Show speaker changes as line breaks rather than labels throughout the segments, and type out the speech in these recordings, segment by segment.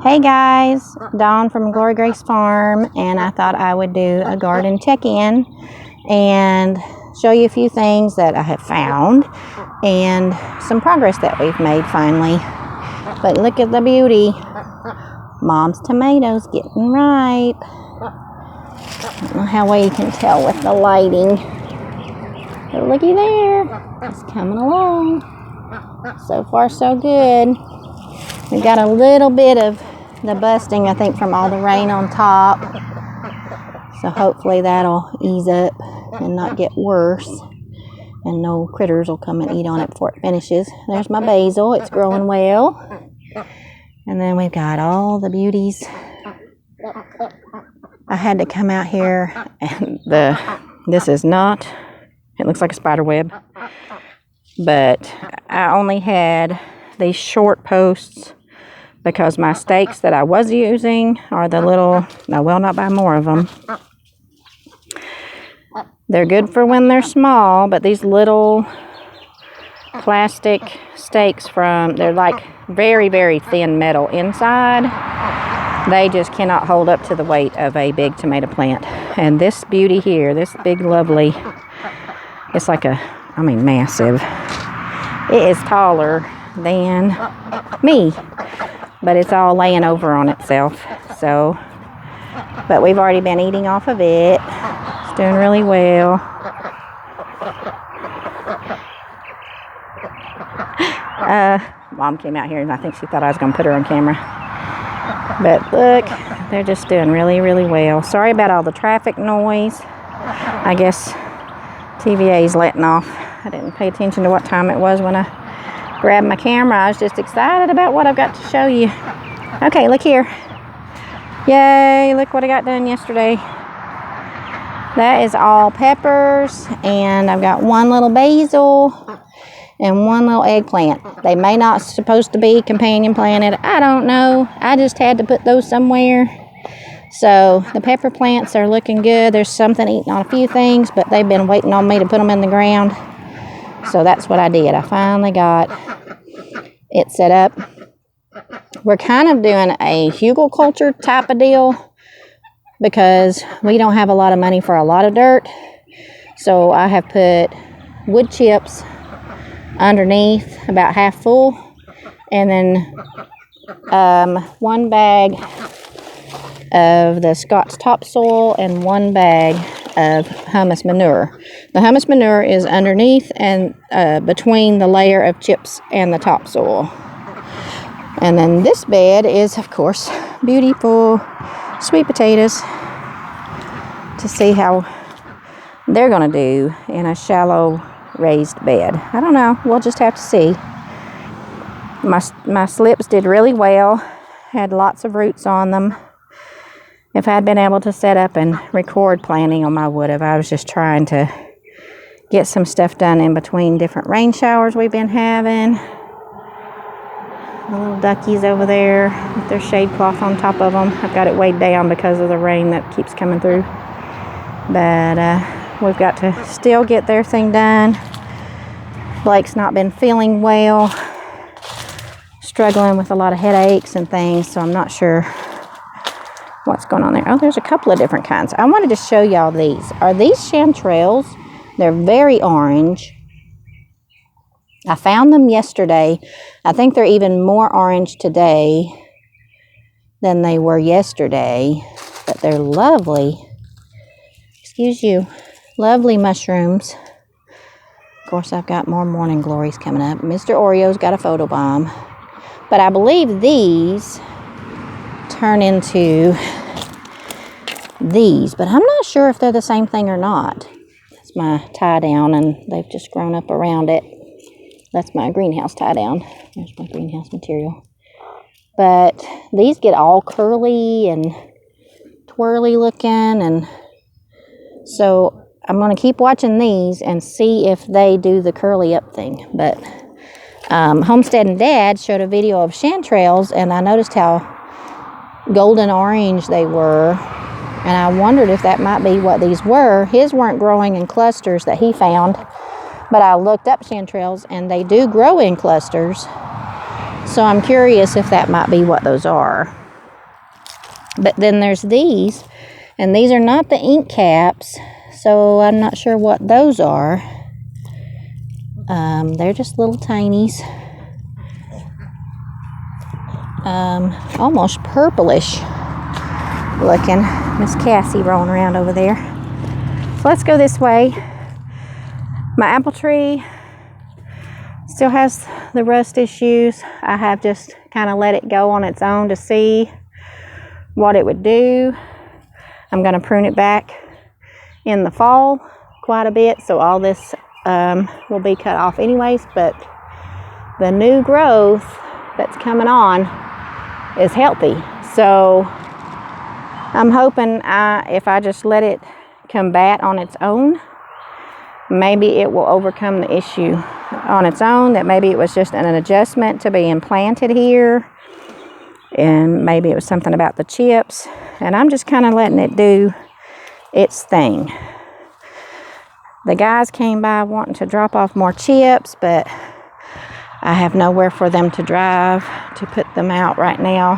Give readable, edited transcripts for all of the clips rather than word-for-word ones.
Hey guys, Dawn from Glory Grace Farm, and I thought I would do a garden check-in and show you a few things that I have found and some progress that we've made finally. But look at the beauty. Mom's tomatoes getting ripe. I don't know how well you can tell with the lighting. But looky there, it's coming along. So far so good. We've got a little bit of the busting, I think, from all the rain on top. So hopefully that'll ease up and not get worse. And no critters will come and eat on it before it finishes. There's my basil. It's growing well. And then we've got all the beauties. I had to come out here and this is not, it looks like a spider web. But I only had these short posts because my stakes that I was using are the little, I will not buy more of them. They're good for when they're small, but these little plastic stakes they're like very, very thin metal inside. They just cannot hold up to the weight of a big tomato plant. And this beauty here, this big lovely, it's like massive. It is taller than me, but it's all laying over on itself. So, but we've already been eating off of it. It's doing really well. Mom came out here and I think she thought I was going to put her on camera. But look, they're just doing really, really well. Sorry about all the traffic noise. I guess TVA's letting off. I didn't pay attention to what time it was when I grabbed my camera. I was just excited about what I've got to show you. Okay, look here. Yay, look what I got done yesterday. That is all peppers, and I've got one little basil and one little eggplant. They may not supposed to be companion planted. I don't know. I just had to put those somewhere. So the pepper plants are looking good. There's something eating on a few things, but they've been waiting on me to put them in the ground. So that's what I did. I finally got it set up. We're kind of doing a hugelkultur type of deal because we don't have a lot of money for a lot of dirt. So I have put wood chips underneath, about half full, and then one bag of the Scott's topsoil and one bag of humus manure. The humus manure is underneath and between the layer of chips and the topsoil. And then this bed is, of course, beautiful sweet potatoes, to see how they're going to do in a shallow raised bed. I don't know. We'll just have to see. My slips did really well. Had lots of roots on them. If I'd been able to set up and record planting them, I would have. I was just trying to get some stuff done in between different rain showers we've been having. The little duckies over there with their shade cloth on top of them. I've got it weighed down because of the rain that keeps coming through. But we've got to still get their thing done. Blake's not been feeling well. Struggling with a lot of headaches and things, so I'm not sure what's going on there. Oh, there's a couple of different kinds. I wanted to show y'all these. Are these chanterelles? They're very orange. I found them yesterday. I think they're even more orange today than they were yesterday. But they're lovely. Excuse you. Lovely mushrooms. Of course, I've got more morning glories coming up. Mr. Oreo's got a photobomb. But I believe these turn into these, but I'm not sure if they're the same thing or not. That's my tie down, and they've just grown up around it. That's my greenhouse tie down. There's my greenhouse material. But these get all curly and twirly looking, and so I'm going to keep watching these and see if they do the curly up thing. But Homestead and Dad showed a video of chanterelles, and I noticed how golden orange they were, and I wondered if that might be what these were. His weren't growing in clusters that he found, but I looked up chanterelles and they do grow in clusters, so I'm curious if that might be what those are. But then there's these, and these are not the ink caps, so I'm not sure what those are. They're just little tinies. Almost purplish looking. Miss Cassie rolling around over there. So let's go this way. My apple tree still has the rust issues. I have just kind of let it go on its own to see what it would do. I'm going to prune it back in the fall quite a bit, so all this will be cut off anyways, but the new growth that's coming on is healthy. So I'm hoping if I just let it combat on its own, maybe it will overcome the issue on its own, that maybe it was just an adjustment to being planted here, and maybe it was something about the chips, and I'm just kind of letting it do its thing. The guys came by wanting to drop off more chips, but I have nowhere for them to drive to put them out right now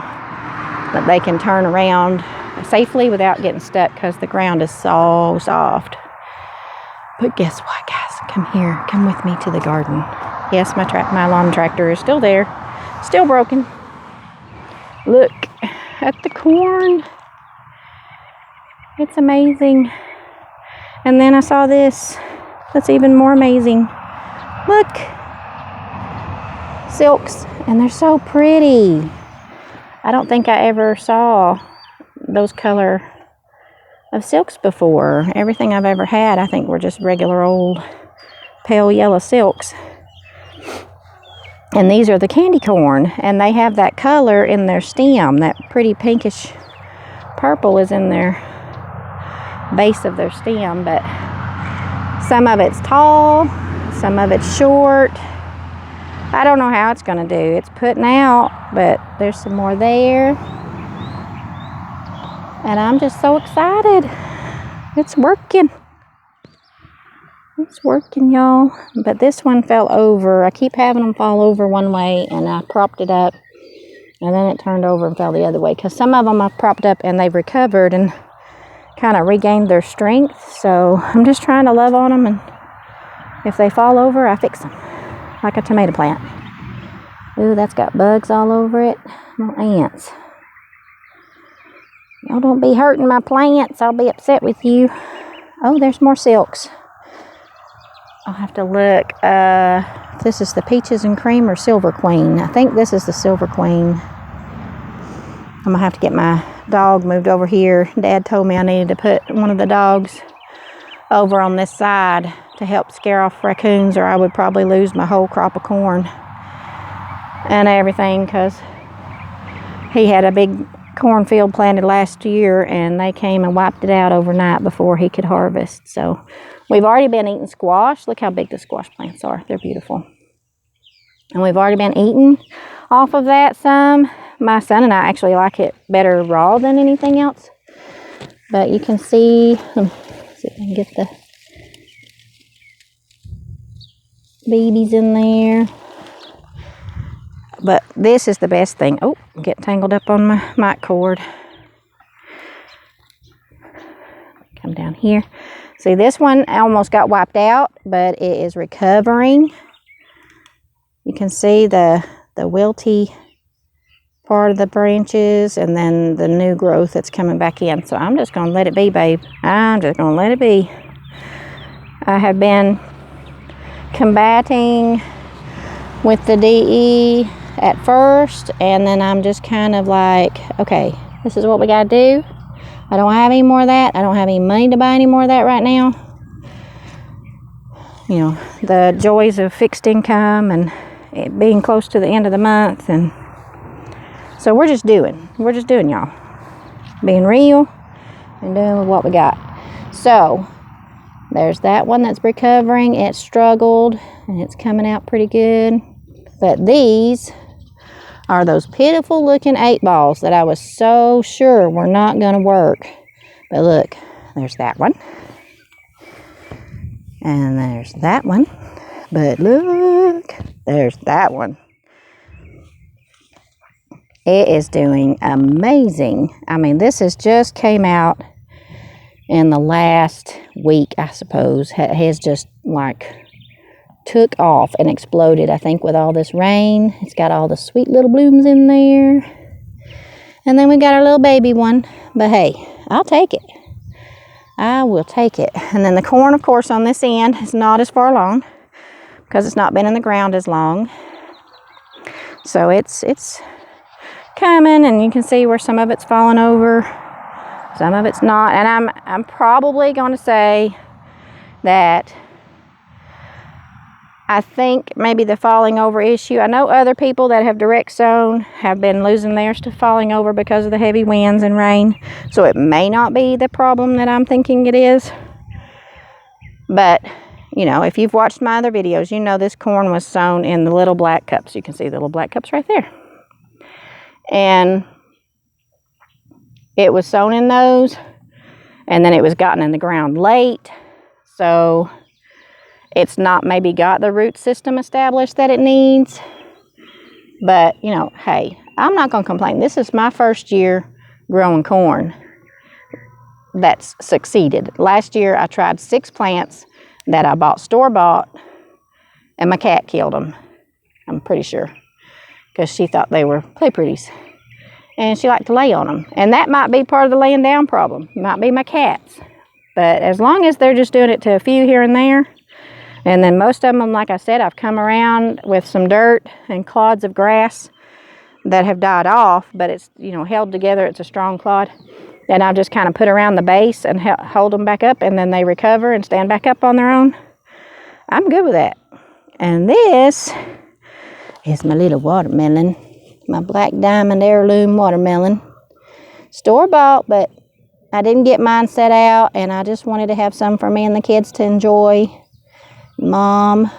that they can turn around safely without getting stuck, because the ground is so soft. But guess what, guys? Come here. Come with me to the garden. Yes, my lawn tractor is still there. Still broken. Look at the corn. It's amazing. And then I saw this. That's even more amazing. Look. Silks. And they're so pretty. I don't think I ever saw those color of silks before. Everything I've ever had, I think, were just regular old pale yellow silks. And these are the candy corn, and they have that color in their stem. That pretty pinkish purple is in their base of their stem, but some of it's tall, some of it's short. I don't know how it's going to do. It's putting out, but there's some more there. And I'm just so excited. It's working. It's working, y'all. But this one fell over. I keep having them fall over one way, and I propped it up, and then it turned over and fell the other way. Because some of them I've propped up, and they've recovered and kind of regained their strength. So I'm just trying to love on them, and if they fall over, I fix them. Like a tomato plant. Ooh, that's got bugs all over it. No ants. Y'all don't be hurting my plants. I'll be upset with you. Oh, there's more silks. I'll have to look. This is the Peaches and Cream or Silver Queen. I think this is the Silver Queen. I'm going to have to get my dog moved over here. Dad told me I needed to put one of the dogs over on this side to help scare off raccoons, or I would probably lose my whole crop of corn and everything, because he had a big cornfield planted last year, and they came and wiped it out overnight before he could harvest. So we've already been eating squash. Look how big the squash plants are. They're beautiful. And we've already been eating off of that some. My son and I actually like it better raw than anything else. But you can see, let me see if I can get the babies in there. But this is the best thing. Oh, get tangled up on my mic cord. Come down here. See, this one almost got wiped out, but it is recovering. You can see the wilty part of the branches, and then the new growth that's coming back in. So I'm just going to let it be, babe. I'm just going to let it be. I have been combating with the DE at first, and then I'm just kind of like, okay, this is what we got to do. I don't have any more of that. I don't have any money to buy any more of that right now. You know, the joys of fixed income and it being close to the end of the month, and so we're just doing, y'all. Being real and doing what we got. So there's that one that's recovering. It struggled, and it's coming out pretty good. But these are those pitiful looking 8 balls that I was so sure were not going to work. But look, there's that one. And there's that one. But look, there's that one. It is doing amazing. I mean, this has just came out in the last week, I suppose. Has just like took off and exploded, I think, with all this rain. It's got all the sweet little blooms in there. And then we got our little baby one. But hey, I'll take it. I will take it. And then the corn, of course, on this end is not as far along because it's not been in the ground as long. So it's coming, and you can see where some of it's falling over, some of it's not. And I'm probably going to say that I think maybe the falling over issue, I know other people that have direct sown have been losing theirs to falling over because of the heavy winds and rain. So it may not be the problem that I'm thinking it is. But, you know, if you've watched my other videos, you know this corn was sown in the little black cups. You can see the little black cups right there. And it was sown in those, and then it was gotten in the ground late. So it's not maybe got the root system established that it needs. But, you know, hey, I'm not going to complain. This is my first year growing corn that's succeeded. Last year I tried 6 plants that I bought store-bought, and my cat killed them, I'm pretty sure, because she thought they were play pretties. And she liked to lay on them. And that might be part of the laying down problem. It might be my cats. But as long as they're just doing it to a few here and there, and then most of them, like I said, I've come around with some dirt and clods of grass that have died off, but it's, you know, held together. It's a strong clod. And I've just kind of put around the base and hold them back up, and then they recover and stand back up on their own. I'm good with that. And this is my little watermelon, my Black Diamond heirloom watermelon. Store-bought, but I didn't get mine set out, and I just wanted to have some for me and the kids to enjoy. Mom.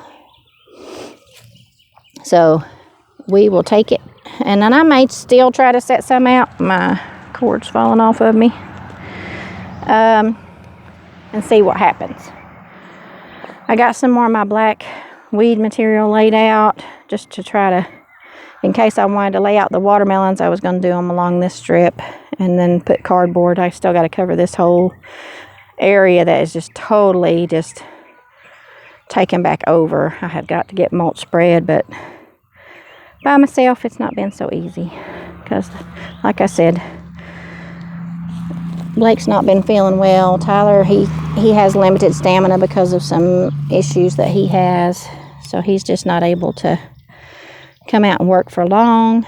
So we will take it. And then I may still try to set some out. My cord's falling off of me. And see what happens. I got some more of my black weed material laid out just to try to, in case I wanted to lay out the watermelons, I was going to do them along this strip and then put cardboard. I still got to cover this whole area that is just totally just taken back over. I have got to get mulch spread, but by myself it's not been so easy because, like I said, Blake's not been feeling well. Tyler, he has limited stamina because of some issues that he has, so he's just not able to come out and work for long.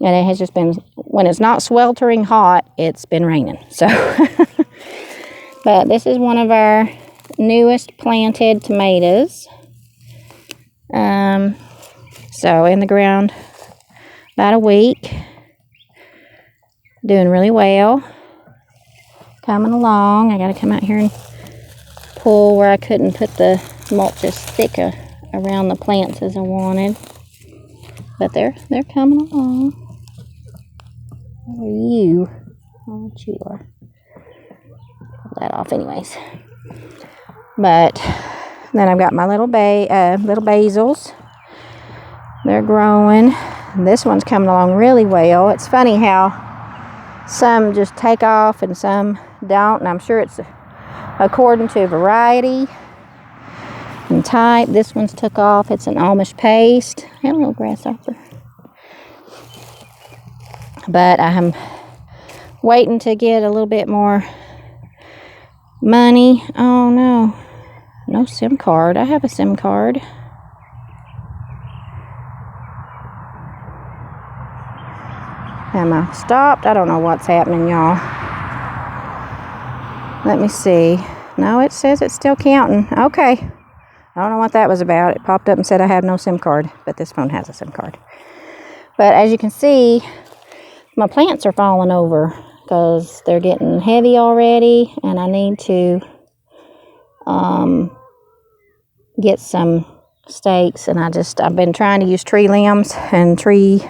And it has just been, when it's not sweltering hot, it's been raining. So but this is one of our newest planted tomatoes. So in the ground about a week, doing really well, coming along. I got to come out here and pull where I couldn't put the mulch as thick around the plants as I wanted, but they're coming along. How are you? Oh, what you are. Pull that off anyways. But then I've got my little basils. They're growing. This one's coming along really well. It's funny how some just take off and some don't, and I'm sure it's according to variety and type. This one's took off. It's an Amish paste. Hello, grasshopper. But I'm waiting to get a little bit more money. Oh no. No SIM card. I have a SIM card. Am I stopped? I don't know what's happening, y'all. Let me see. No, it says it's still counting. Okay. I don't know what that was about. It popped up and said I have no SIM card, but this phone has a SIM card. But as you can see, my plants are falling over because they're getting heavy already, and I need to get some stakes. And I've been trying to use tree limbs and little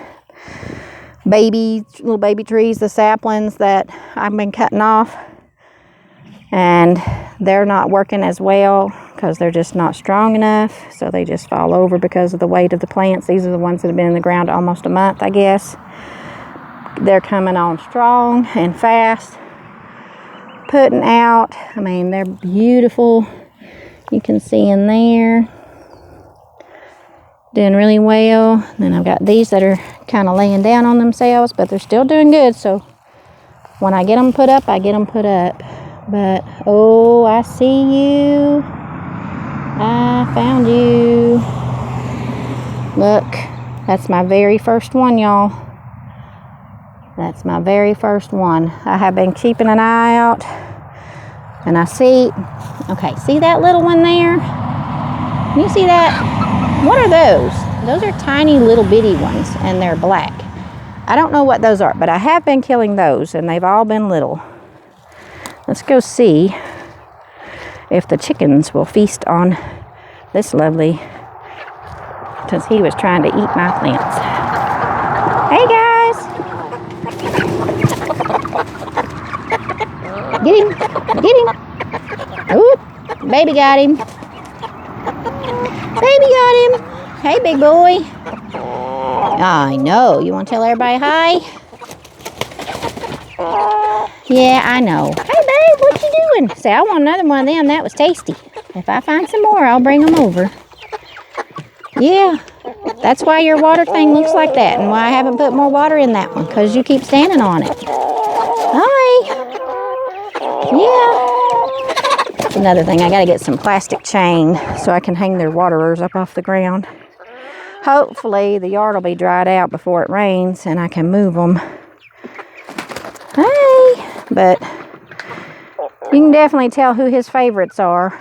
baby trees, the saplings that I've been cutting off, and they're not working as well because they're just not strong enough, so they just fall over because of the weight of the plants. These are the ones that have been in the ground almost a month, I guess. they're coming on strong and fast, putting out. I mean, they're beautiful. You can see in there, doing really well. Then I've got these that are kind of laying down on themselves, but they're still doing good. So when I get them put up, I get them put up. But oh, I see you. I found you. Look, that's my very first one, y'all. That's my very first one. I have been keeping an eye out, and I see, okay, see that little one there? Can you see that? What are those? Those are tiny little bitty ones, and they're black. I don't know what those are, but I have been killing those, and they've all been little. Let's go see if the chickens will feast on this lovely, because he was trying to eat my plants. Hey guys! Get him! Get him! Oop! Baby got him! Baby got him! Hey big boy! I know. You want to tell everybody hi? Yeah, I know. Hey babe, what you doing? Say, I want another one of them. That was tasty. If I find some more, I'll bring them over. Yeah, that's why your water thing looks like that, and why I haven't put more water in that one, because you keep standing on it. Hi. Yeah. That's another thing. I got to get some plastic chain so I can hang their waterers up off the ground. Hopefully the yard will be dried out before it rains and I can move them. Hey, but you can definitely tell who his favorites are.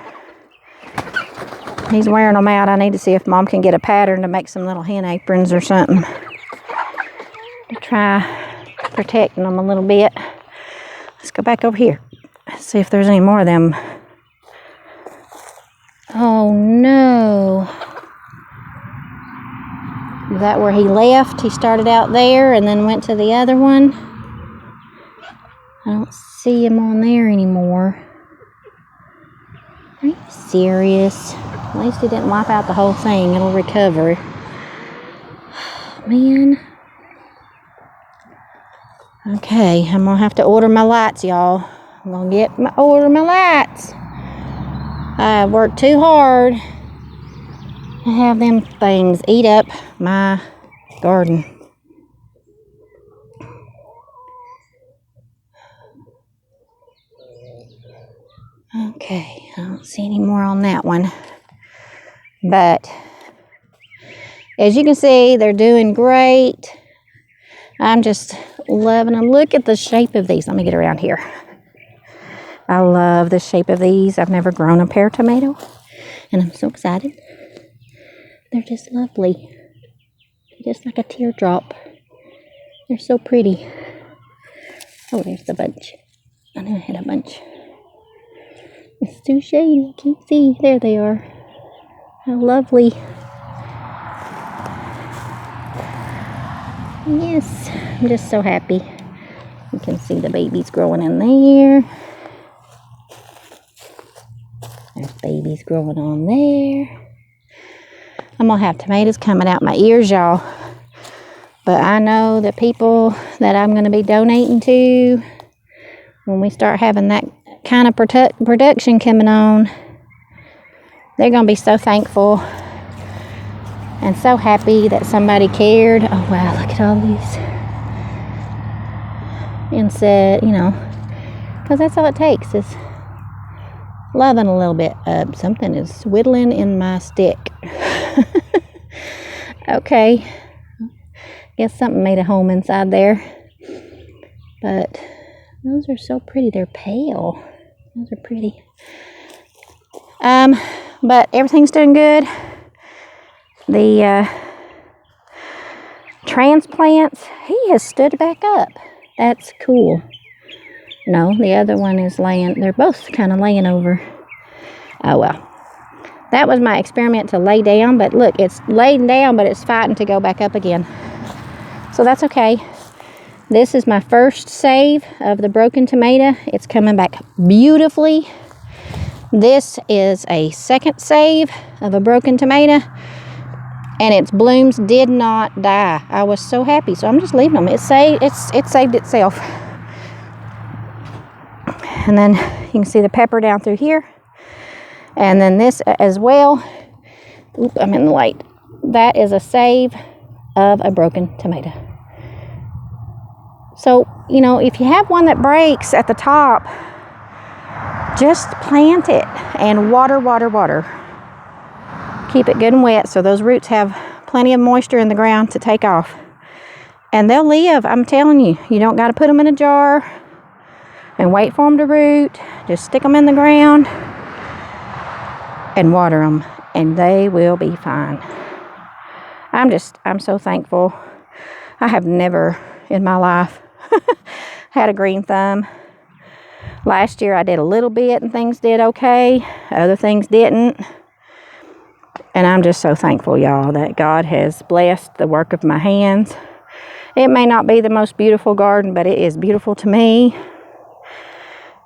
He's wearing them out. I need to see if Mom can get a pattern to make some little hen aprons or something to try protecting them a little bit. Let's go back over here. See if there's any more of them. Oh no. Is that where he left? He started out there and then went to the other one. I don't see him on there anymore. Are you serious? At least he didn't wipe out the whole thing. It'll recover. Man. Okay, I'm going to have to order my lights, y'all. I'm going to order my lights. I worked too hard to have them things eat up my garden. Okay, I don't see any more on that one. But as you can see, they're doing great. I'm just loving them. Look at the shape of these. Let me get around here. I love the shape of these. I've never grown a pear tomato, and I'm so excited. They're just lovely. Just like a teardrop. They're so pretty. Oh, there's the bunch. I knew I had a bunch. It's too shady. I can't see. There they are. How lovely. Yes, I'm just so happy. You can see the babies growing in there. There's babies growing on there. I'm going to have tomatoes coming out my ears, y'all. But I know the people that I'm going to be donating to, when we start having that kind of production coming on, they're going to be so thankful and so happy that somebody cared. Oh, wow, look at all these. And said, you know, because that's all it takes is loving a little bit. Something is whittling in my stick. Okay. Guess something made a home inside there. But those are so pretty. They're pale. Those are pretty. But everything's doing good. The transplants, he has stood back up. That's cool. No, the other one is laying. They're both kind of laying over. Oh, well. That was my experiment to lay down. But look, it's laying down, but it's fighting to go back up again. So that's okay. This is my first save of the broken tomato. It's coming back beautifully. This is a second save of a broken tomato. and its blooms did not die. I was so happy. So I'm just leaving them. It saved itself. And then you can see the pepper down through here. And then this as well. Oop, I'm in the light. That is a save of a broken tomato. So, you know, if you have one that breaks at the top, just plant it and water. Keep it good and wet so those roots have plenty of moisture in the ground to take off. And they'll live, I'm telling you. You don't got to put them in a jar and wait for them to root. Just stick them in the ground and water them, and they will be fine. I'm so thankful. I have never in my life had a green thumb. Last year I did a little bit and things did okay. Other things didn't. And I'm just so thankful, y'all, that God has blessed the work of my hands. It may not be the most beautiful garden, but it is beautiful to me.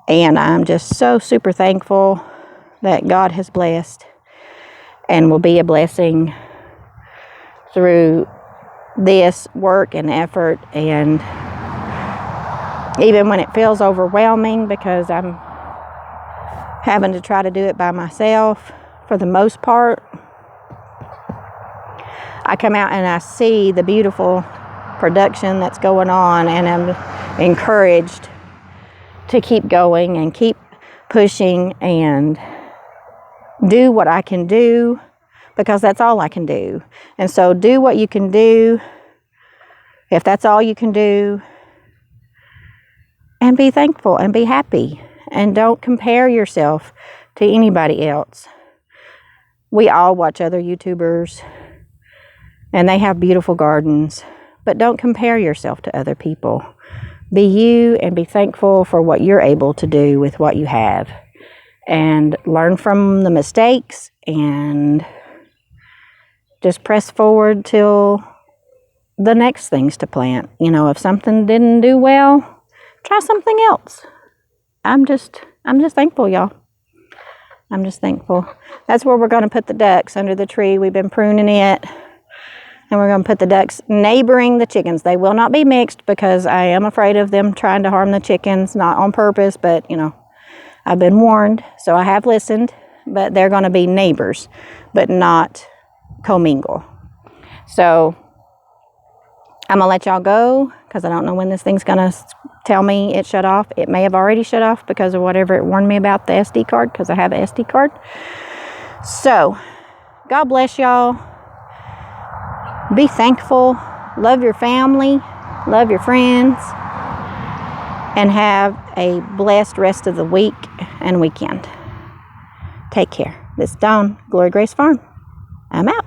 And I'm just so super thankful that God has blessed and will be a blessing through this work and effort, and even when it feels overwhelming because I'm having to try to do it by myself for the most part, I come out and I see the beautiful production that's going on, and I'm encouraged to keep going and keep pushing and do what I can do, because that's all I can do. And so do what you can do, if that's all you can do, and be thankful and be happy, and don't compare yourself to anybody else. We all watch other YouTubers and they have beautiful gardens, but don't compare yourself to other people. Be you and be thankful for what you're able to do with what you have, and learn from the mistakes and just press forward till the next things to plant. You know, if something didn't do well, try something else. I'm just thankful, y'all. I'm just thankful. That's where we're going to put the ducks, under the tree. We've been pruning it, and we're going to put the ducks neighboring the chickens. They will not be mixed because I am afraid of them trying to harm the chickens, not on purpose, but, you know, I've been warned, so I have listened. But they're going to be neighbors, but not commingle. So I'm going to let y'all go because I don't know when this thing's going to tell me it shut off. It may have already shut off because of whatever it warned me about the SD card, because I have an SD card. So God bless y'all. Be thankful. Love your family. Love your friends. And have a blessed rest of the week and weekend. Take care. This is Dawn, Glory Grace Farm. I'm out.